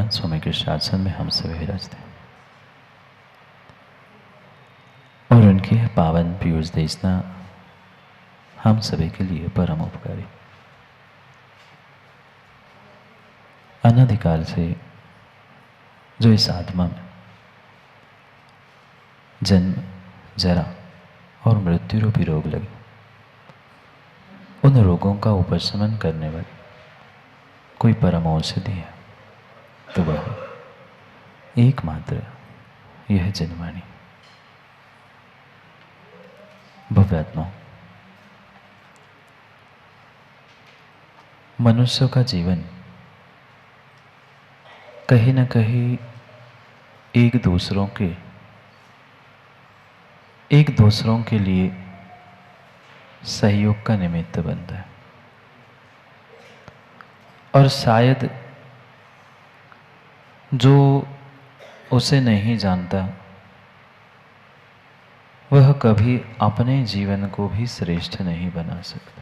भगवान स्वामी के शासन में हम सभी विराजते हैं और उनकी यह पावन पीयूष देशना हम सभी के लिए परम उपकारी। अनादिकाल से जो इस आत्मा में जन्म, जरा और मृत्यु रूपी रोग लगे, उन रोगों का उपशमन करने वाली कोई परम औषधि है तो वह एकमात्र यह जनवाणी। भव्यात्मा, मनुष्यों का जीवन कहीं न कहीं एक दूसरों के लिए सहयोग का निमित्त बनता है और शायद जो उसे नहीं जानता वह कभी अपने जीवन को भी श्रेष्ठ नहीं बना सकता।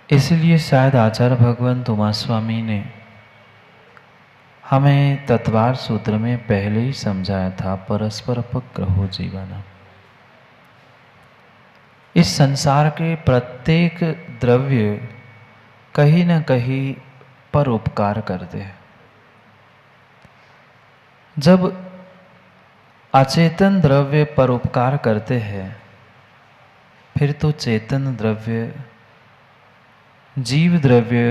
इसलिए शायद आचार्य भगवान तोमा स्वामी ने हमें तत्वार सूत्र में पहले ही समझाया था, परस्पर अपग्रहो जीवनम। इस संसार के प्रत्येक द्रव्य कहीं न कहीं पर उपकार करते हैं। जब अचेतन द्रव्य पर उपकार करते हैं, फिर तो चेतन द्रव्य, जीव द्रव्य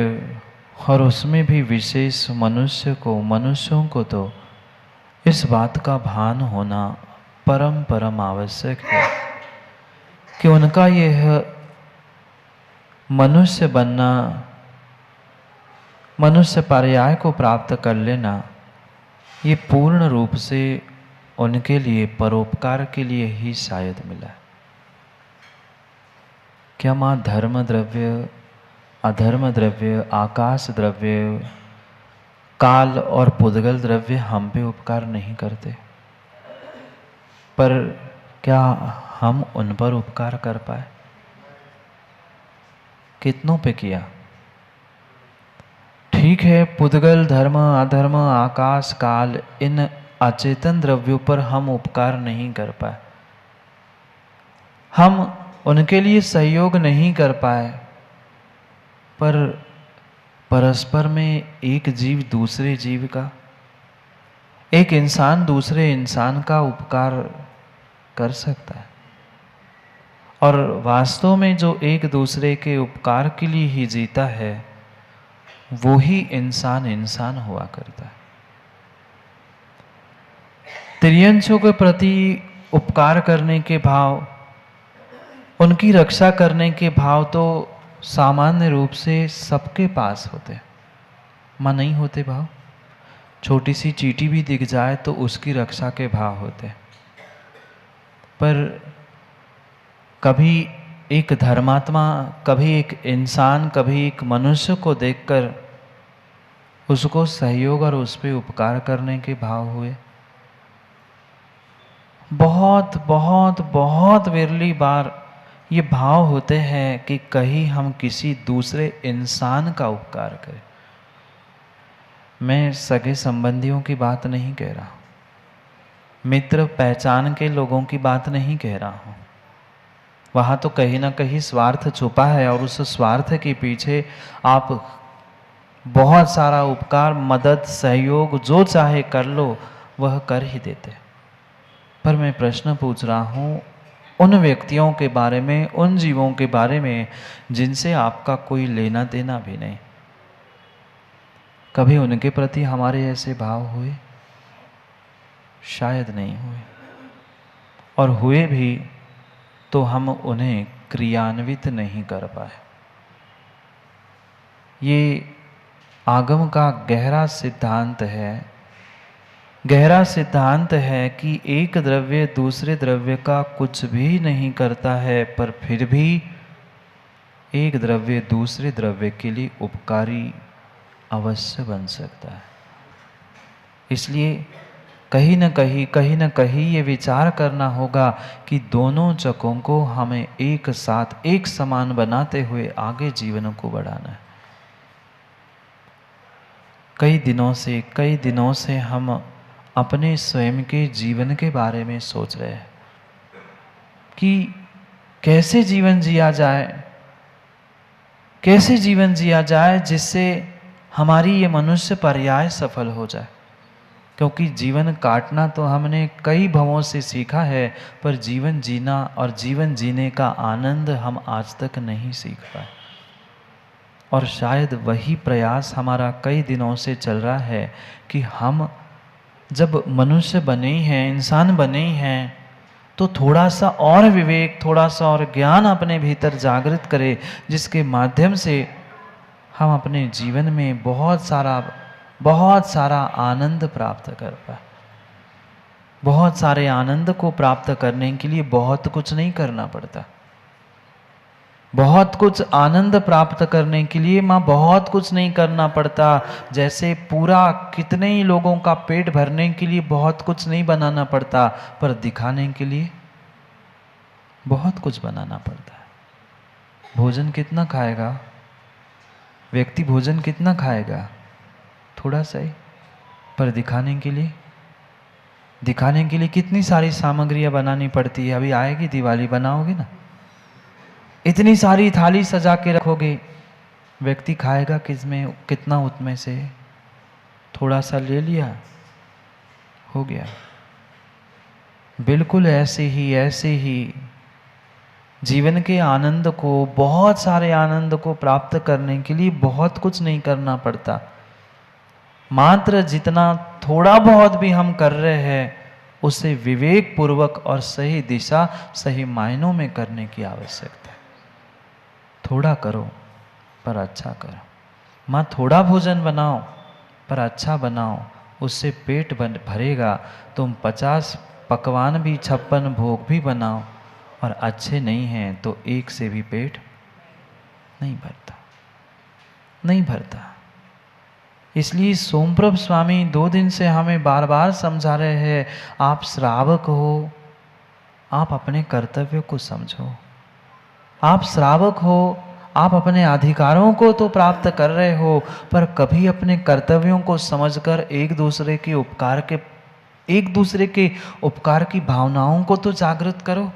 और उसमें भी विशेष मनुष्यों को तो इस बात का भान होना परम आवश्यक है कि उनका यह मनुष्य बनना, मनुष्य पर्याय को प्राप्त कर लेना, ये पूर्ण रूप से उनके लिए परोपकार के लिए ही शायद मिला है। क्या माँ धर्म द्रव्य, अधर्म द्रव्य, आकाश द्रव्य, काल और पुद्गल द्रव्य हम पे उपकार नहीं करते? पर क्या हम उन पर उपकार कर पाए? कितनों पे किया? ठीक है, पुद्गल, धर्म, अधर्म, आकाश, काल, इन अचेतन द्रव्यों पर हम उपकार नहीं कर पाए, हम उनके लिए सहयोग नहीं कर पाए, पर परस्पर में एक जीव दूसरे जीव का, एक इंसान दूसरे इंसान का उपकार कर सकता है। और वास्तव में जो एक दूसरे के उपकार के लिए ही जीता है, वो ही इंसान हुआ करता है। तिर्यंशों के प्रति उपकार करने के भाव, उनकी रक्षा करने के भाव तो सामान्य रूप से सबके पास होते हैं। मां नहीं होते भाव? छोटी सी चींटी भी दिख जाए तो उसकी रक्षा के भाव होते हैं। पर कभी एक धर्मात्मा, कभी एक इंसान, कभी एक मनुष्य को देखकर उसको सहयोग और उस पर उपकार करने के भाव हुए? बहुत विरली बार ये भाव होते हैं कि कहीं हम किसी दूसरे इंसान का उपकार करें। मैं सगे संबंधियों की बात नहीं कह रहा हूं, मित्र पहचान के लोगों की बात नहीं कह रहा हूं। वहां तो कहीं ना कहीं स्वार्थ छुपा है और उस स्वार्थ के पीछे आप बहुत सारा उपकार, मदद, सहयोग जो चाहे कर लो, वह कर ही देते। पर मैं प्रश्न पूछ रहा हूं उन व्यक्तियों के बारे में, उन जीवों के बारे में जिनसे आपका कोई लेना देना भी नहीं। कभी उनके प्रति हमारे ऐसे भाव हुए? शायद नहीं हुए, और हुए भी तो हम उन्हें क्रियान्वित नहीं कर पाए। ये आगम का गहरा सिद्धांत है कि एक द्रव्य दूसरे द्रव्य का कुछ भी नहीं करता है, पर फिर भी एक द्रव्य दूसरे द्रव्य के लिए उपकारी अवश्य बन सकता है। इसलिए कहीं न कहीं ये विचार करना होगा कि दोनों चकों को हमें एक साथ, एक समान बनाते हुए आगे जीवन को बढ़ाना है। कई दिनों से हम अपने स्वयं के जीवन के बारे में सोच रहे हैं कि कैसे जीवन जिया जाए, कैसे जीवन जिया जाए जिससे हमारी ये मनुष्य पर्याय सफल हो जाए। क्योंकि जीवन काटना तो हमने कई भवों से सीखा है, पर जीवन जीना और जीवन जीने का आनंद हम आज तक नहीं सीख पाए। और शायद वही प्रयास हमारा कई दिनों से चल रहा है कि हम जब मनुष्य बने हैं, इंसान बने हैं, तो थोड़ा सा और विवेक, थोड़ा सा और ज्ञान अपने भीतर जागृत करें, जिसके माध्यम से हम अपने जीवन में बहुत सारा आनंद प्राप्त कर पाए। बहुत सारे आनंद को प्राप्त करने के लिए बहुत कुछ नहीं करना पड़ता। बहुत कुछ आनंद प्राप्त करने के लिए बहुत कुछ नहीं करना पड़ता। जैसे पूरा कितने ही लोगों का पेट भरने के लिए बहुत कुछ नहीं बनाना पड़ता, पर दिखाने के लिए बहुत कुछ बनाना पड़ता है। भोजन कितना खाएगा व्यक्ति? भोजन कितना खाएगा? थोड़ा सा ही। पर दिखाने के लिए कितनी सारी सामग्रियां बनानी पड़ती है। अभी आएगी दिवाली, बनाओगे ना, इतनी सारी थाली सजा के रखोगे, व्यक्ति खाएगा किसमें, कितना उतमें से? थोड़ा सा ले लिया, हो गया। बिल्कुल ऐसे ही जीवन के आनंद को, बहुत सारे आनंद को प्राप्त करने के लिए बहुत कुछ नहीं करना पड़ता। मात्र जितना थोड़ा बहुत भी हम कर रहे हैं, उसे विवेक पूर्वक और सही दिशा, सही मायनों में करने की आवश्यकता है। थोड़ा करो पर अच्छा करो। थोड़ा भोजन बनाओ पर अच्छा बनाओ, उससे पेट भरेगा। तुम 50 पकवान भी, 56 भोग भी बनाओ और अच्छे नहीं हैं तो एक से भी पेट नहीं भरता। इसलिए सोमप्रभ स्वामी 2 दिन से हमें बार बार समझा रहे हैं, आप श्रावक हो, आप अपने कर्तव्य को समझो। आप श्रावक हो, आप अपने अधिकारों को तो प्राप्त कर रहे हो, पर कभी अपने कर्तव्यों को समझकर एक दूसरे के उपकार की भावनाओं को तो जागृत करो।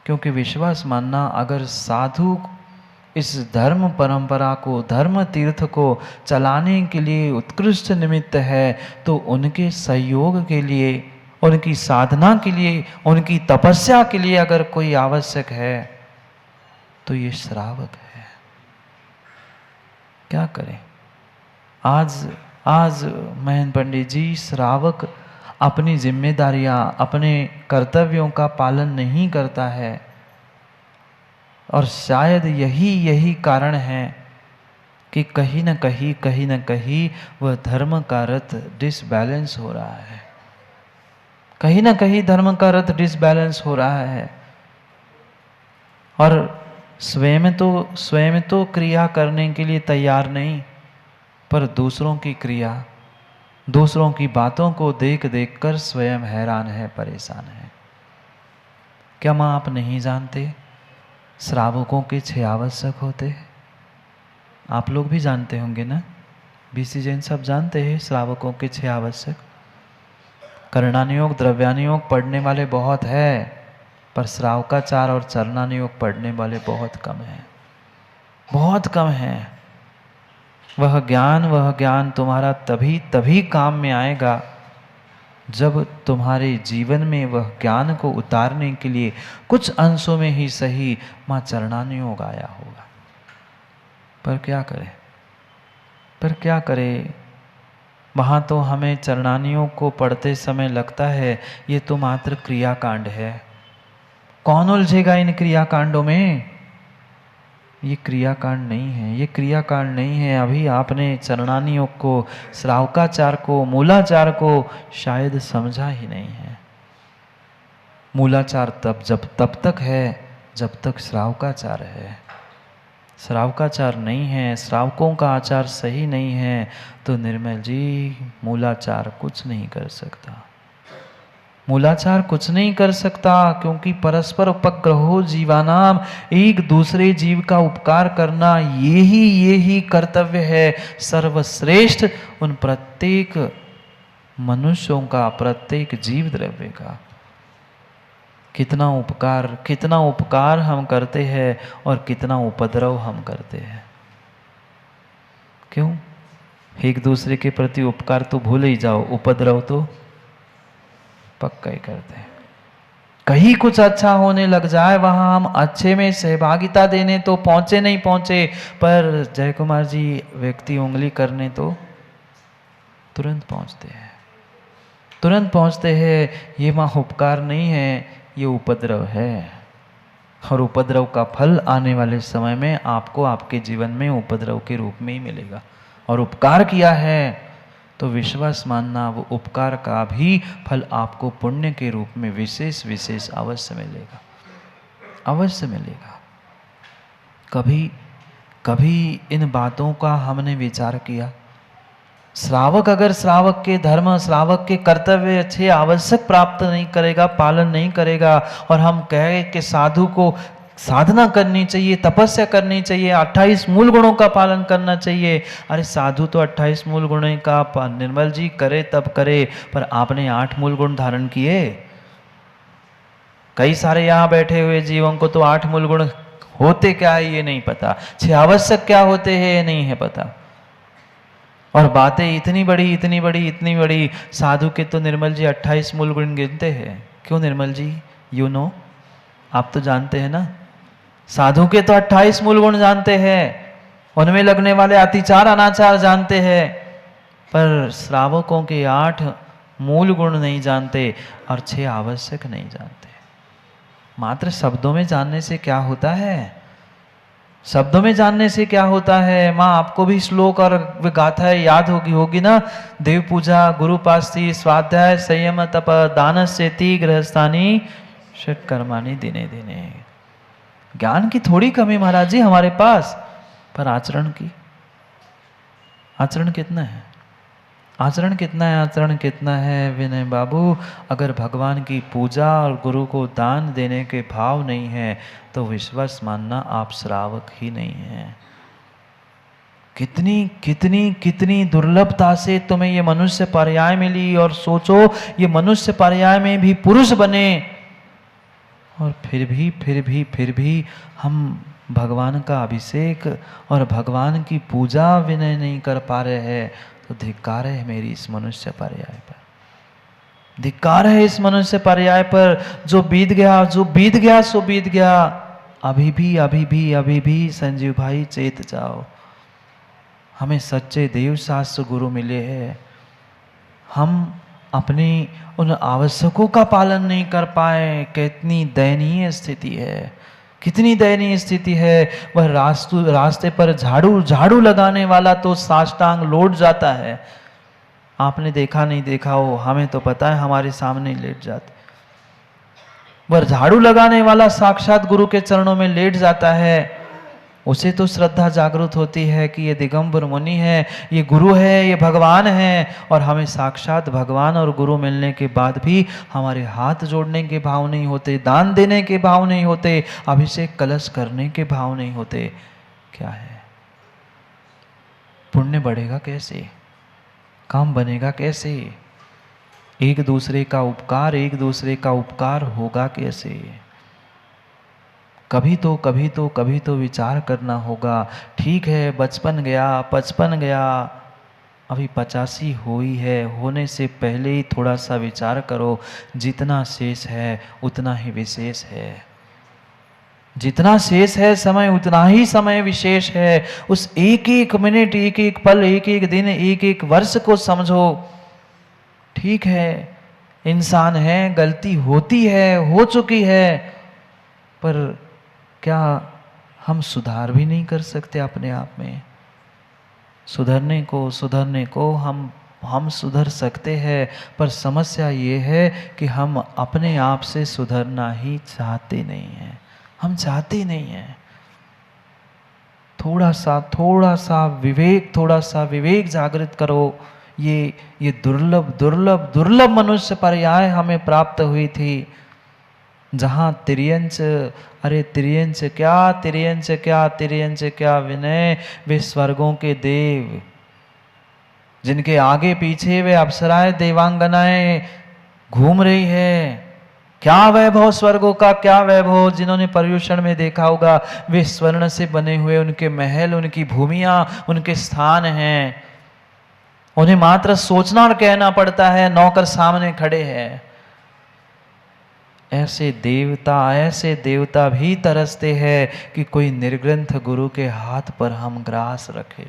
क्योंकि विश्वास मानना, अगर साधु इस धर्म परंपरा को, धर्म तीर्थ को चलाने के लिए उत्कृष्ट निमित्त है, तो उनके सहयोग के लिए, उनकी साधना के लिए, उनकी तपस्या के लिए अगर कोई आवश्यक है, तो ये श्रावक है। क्या करें? आज महेंद्र पंडित जी, श्रावक अपनी जिम्मेदारियां, अपने कर्तव्यों का पालन नहीं करता है। और शायद यही कारण है कि कहीं न कहीं वह धर्म का रथ डिसबैलेंस हो रहा है। कहीं न कहीं धर्म का रथ डिसबैलेंस हो रहा है। और स्वयं तो क्रिया करने के लिए तैयार नहीं, पर दूसरों की क्रिया, दूसरों की बातों को देख कर स्वयं हैरान है, परेशान है। क्या माँ आप नहीं जानते श्रावकों के 6 आवश्यक होते हैं? आप लोग भी जानते होंगे ना, बीसी जैन सब जानते हैं श्रावकों के 6 आवश्यक। करणानुयोग, द्रव्यानुयोग पढ़ने वाले बहुत है, पर श्रावकाचार और चरणानुयोग पढ़ने वाले बहुत कम हैं, बहुत कम हैं। वह ज्ञान तुम्हारा तभी काम में आएगा जब तुम्हारे जीवन में वह ज्ञान को उतारने के लिए कुछ अंशों में ही सही माँ चरणानुयोग आया होगा। पर क्या करें? वहाँ तो हमें चरणानुयोग को पढ़ते समय लगता है ये तो मात्र क्रियाकांड है। कौन उलझेगा इन क्रियाकांडों में? ये क्रियाकांड नहीं है। अभी आपने चरणानुयोग को, श्रावकाचार को, मूलाचार को शायद समझा ही नहीं है। मूलाचार तब तक है जब तक श्रावकाचार है। श्रावकाचार नहीं है, श्रावकों का आचार सही नहीं है, तो निर्मल जी मूलाचार कुछ नहीं कर सकता। मूलाचार कुछ नहीं कर सकता, क्योंकि परस्पर उपग्रहो जीवानाम, एक दूसरे जीव का उपकार करना यही कर्तव्य है सर्वश्रेष्ठ उन प्रत्येक मनुष्यों का, प्रत्येक जीव द्रव्य का। कितना उपकार हम करते हैं और कितना उपद्रव हम करते हैं। क्यों? एक दूसरे के प्रति उपकार तो भूल ही जाओ, उपद्रव तो पक्का ही करते हैं। कहीं कुछ अच्छा होने लग जाए, वहां हम अच्छे में सहभागिता देने तो पहुंचे नहीं पहुंचे, पर जय कुमार जी व्यक्ति उंगली करने तो तुरंत पहुंचते हैं, तुरंत पहुंचते हैं। ये वहां उपकार नहीं है, ये उपद्रव है। और उपद्रव का फल आने वाले समय में आपको आपके जीवन में उपद्रव के रूप में ही मिलेगा। और उपकार किया है तो विश्वास मानना, वो उपकार का भी फल आपको पुण्य के रूप में विशेष अवश्य मिलेगा, अवश्य मिलेगा। कभी इन बातों का हमने विचार किया? श्रावक अगर श्रावक के धर्म, श्रावक के कर्तव्य अच्छे आवश्यक प्राप्त नहीं करेगा, पालन नहीं करेगा, और हम कहें कि साधु को साधना करनी चाहिए, तपस्या करनी चाहिए, 28 मूल गुणों का पालन करना चाहिए। अरे साधु तो 28 मूल गुणों का निर्मल जी करे तब करे, पर आपने 8 मूल गुण धारण किए? कई सारे यहाँ बैठे हुए जीवों को तो 8 मूल गुण होते क्या है ये नहीं पता, 6 आवश्यक क्या होते हैं ये नहीं है पता। और बातें इतनी बड़ी, साधु के तो निर्मल जी 28 मूल गुण गिनते हैं। क्यों निर्मल जी? यू नो, आप तो जानते हैं ना, साधु के तो 28 मूल गुण जानते हैं, उनमें लगने वाले अतिचार अनाचार जानते हैं, पर श्रावकों के 8 मूल गुण नहीं जानते और 6 आवश्यक नहीं जानते। मात्र शब्दों में जानने से क्या होता है? शब्दों में जानने से क्या होता है? माँ आपको भी श्लोक और गाथा याद होगी ना? देव पूजा, गुरुपास्ति, स्वाध्याय, संयम, तप, दान सेति, गृहस्थानी, षट कर्माणि दिने दिने। ज्ञान की थोड़ी कमी महाराज जी हमारे पास, पर आचरण की, आचरण कितना है? आचरण कितना है विनय बाबू? अगर भगवान की पूजा और गुरु को दान देने के भाव नहीं है तो विश्वास मानना आप श्रावक ही नहीं है। कितनी दुर्लभता से तुम्हें ये मनुष्य पर्याय मिली, और सोचो ये मनुष्य पर्याय में भी पुरुष बने, और फिर भी हम भगवान का अभिषेक और भगवान की पूजा विनय नहीं कर पा रहे हैं। तो धिक्कार है मेरी इस मनुष्य पर्याय पर, धिक्कार है इस मनुष्य पर्याय पर। जो बीत गया सो बीत गया। अभी भी संजीव भाई चेत जाओ, हमें सच्चे देव शास्त्र गुरु मिले हैं, हम अपनी उन आवश्यकों का पालन नहीं कर पाए। कितनी दयनीय स्थिति है, कितनी दयनीय स्थिति है। वह रास्ते पर झाड़ू लगाने वाला तो साष्टांग लौट जाता है। आपने देखा नहीं देखा हो, हमें तो पता है, हमारे सामने लेट जाते। वह झाड़ू लगाने वाला साक्षात गुरु के चरणों में लेट जाता है। उसे तो श्रद्धा जागृत होती है कि ये दिगंबर मुनि है, ये गुरु है, ये भगवान है। और हमें साक्षात भगवान और गुरु मिलने के बाद भी हमारे हाथ जोड़ने के भाव नहीं होते, दान देने के भाव नहीं होते, अभिषेक कलश करने के भाव नहीं होते। क्या है? पुण्य बढ़ेगा कैसे? काम बनेगा कैसे? एक दूसरे का उपकार होगा कैसे? कभी तो विचार करना होगा। ठीक है, बचपन गया, अभी 85 हुई है, होने से पहले ही थोड़ा सा विचार करो। जितना शेष है उतना ही विशेष है, जितना शेष है समय उतना ही समय विशेष है। उस एक मिनट, एक पल, एक दिन, एक वर्ष को समझो। ठीक है, इंसान है, गलती होती है, हो चुकी है, पर क्या हम सुधार भी नहीं कर सकते अपने आप में? सुधरने को हम सुधर सकते हैं, पर समस्या ये है कि हम अपने आप से सुधरना ही चाहते नहीं हैं। हम चाहते नहीं हैं। थोड़ा सा विवेक जागृत करो। ये दुर्लभ दुर्लभ दुर्लभ मनुष्य पर्याय हमें प्राप्त हुई थी, जहाँ तिर्यंच, अरे तिर्यंच क्या, तिर्यंच क्या, तिर्यंच क्या विनय, वे स्वर्गों के देव, जिनके आगे पीछे वे अप्सराएं देवांगनाएं घूम रही है। क्या वैभव स्वर्गों का, क्या वैभव, जिन्होंने पर्यूषण में देखा होगा, वे स्वर्ण से बने हुए उनके महल, उनकी भूमियां, उनके स्थान हैं। उन्हें मात्र सोचना और कहना पड़ता है, नौकर सामने खड़े हैं। ऐसे देवता भी तरसते हैं कि कोई निर्ग्रंथ गुरु के हाथ पर हम ग्रास रखे।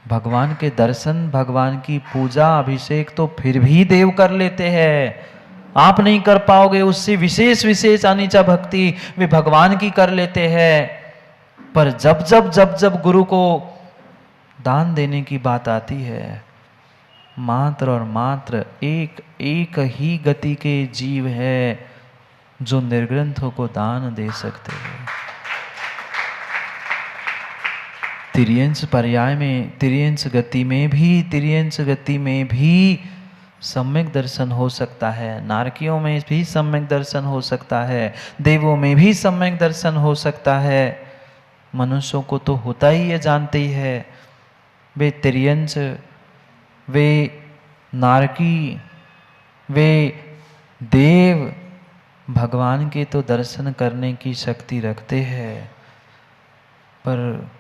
भगवान के दर्शन, भगवान की पूजा, अभिषेक तो फिर भी देव कर लेते हैं, आप नहीं कर पाओगे। उससे विशेष विशेष अनिचा भक्ति वे भगवान की कर लेते हैं। पर जब जब गुरु को दान देने की बात आती है, मात्र और मात्र एक ही गति के जीव है जो निर्ग्रंथों को दान दे सकते हैं। तिर्यंच पर्याय में, तिर्यंच गति में भी सम्यक दर्शन हो सकता है, नारकियों में भी सम्यक दर्शन हो सकता है, देवों में भी सम्यक दर्शन हो सकता है। मनुष्यों को तो होता ही है, जानते ही है। वे तिर्यंच, वे नारकी, वे देव भगवान के तो दर्शन करने की शक्ति रखते हैं, पर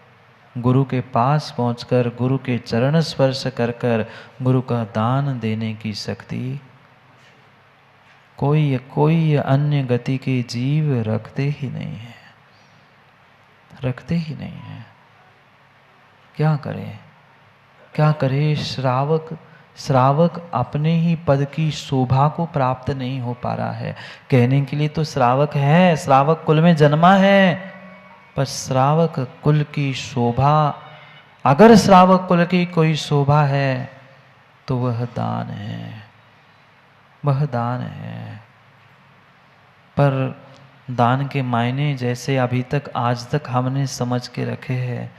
गुरु के पास पहुंचकर, गुरु के चरण स्पर्श कर कर गुरु का दान देने की शक्ति कोई अन्य गति के जीव रखते ही नहीं है, रखते ही नहीं है। क्या करे श्रावक अपने ही पद की शोभा को प्राप्त नहीं हो पा रहा है। कहने के लिए तो श्रावक है, श्रावक कुल में जन्मा है, पर श्रावक कुल की शोभा, अगर श्रावक कुल की कोई शोभा है तो वह दान है, वह दान है। पर दान के मायने जैसे अभी तक आज तक हमने समझ के रखे हैं,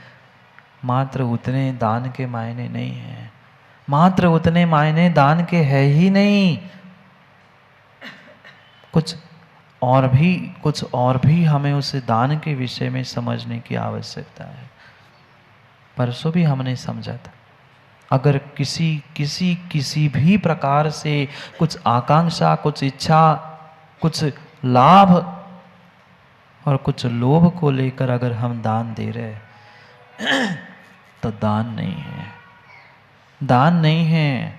मात्र उतने दान के मायने नहीं है, मात्र उतने मायने दान के है ही नहीं। कुछ और भी हमें उस दान के विषय में समझने की आवश्यकता है। परसों भी हमने समझा था, अगर किसी भी प्रकार से कुछ आकांक्षा, कुछ इच्छा, कुछ लाभ और कुछ लोभ को लेकर अगर हम दान दे रहे तो दान नहीं है, दान नहीं है।